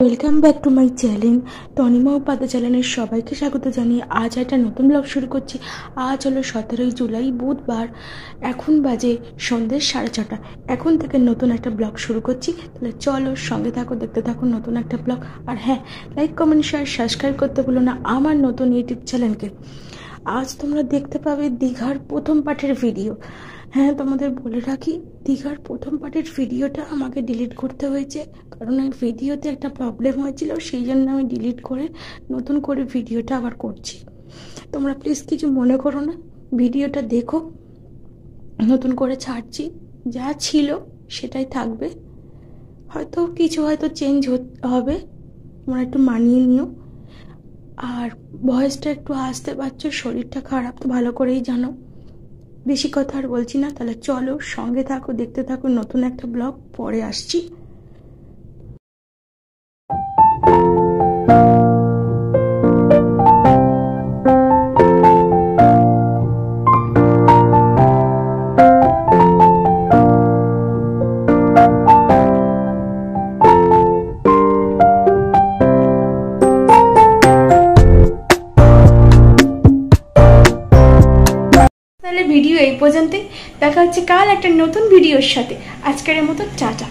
Welcome back to my channel Tanima Upadhyay চ্যানেলের সবাইকে স্বাগত জানিয়ে আজ একটা নতুন ব্লগ শুরু করছি। আজ হলো 17ই জুলাই বুধবার, এখন বাজে সন্ধ্যে 6:30। এখন থেকে নতুন একটা ব্লগ শুরু করছি, তাহলে চলো সঙ্গে থাকো, দেখতে থাকো নতুন একটা ব্লগ। আর হ্যাঁ, লাইক কমেন্ট শেয়ার সাবস্ক্রাইব করতে ভুলো না আমার নতুন ইউটিউব চ্যানেলকে। আজ তোমরা দেখতে পাবে দীঘার প্রথম পার্টের ভিডিও। হ্যাঁ, তোমাদের বলে রাখি, দীঘার প্রথম পার্টের ভিডিওটা আমাকে ডিলিট করতে হয়েছে, কারণ এই ভিডিওতে একটা প্রবলেম হয়েছিল, সেই জন্য আমি ডিলিট করে নতুন করে ভিডিওটা আবার করছি। তোমরা প্লিজ কিছু মনে করো না, ভিডিওটা দেখো, নতুন করে ছাড়ছি, যা ছিল সেটাই থাকবে, হয়তো কিছু চেঞ্জ হবে, তোমরা একটু মানিয়ে নিও। আর ভয়েসটা একটু আসতে পারছো, শরীরটা খারাপ তো ভালো করেই জানো। বেশি কথা আর বলছি না, তাহলে চলো সঙ্গে থাকো, দেখতে থাকো নতুন একটা ব্লগ, পরে আসছি। তাহলে ভিডিও এই পর্যন্তই, দেখা হচ্ছে কাল একটা নতুন ভিডিওর সাথে। আজকের মতো টাটা।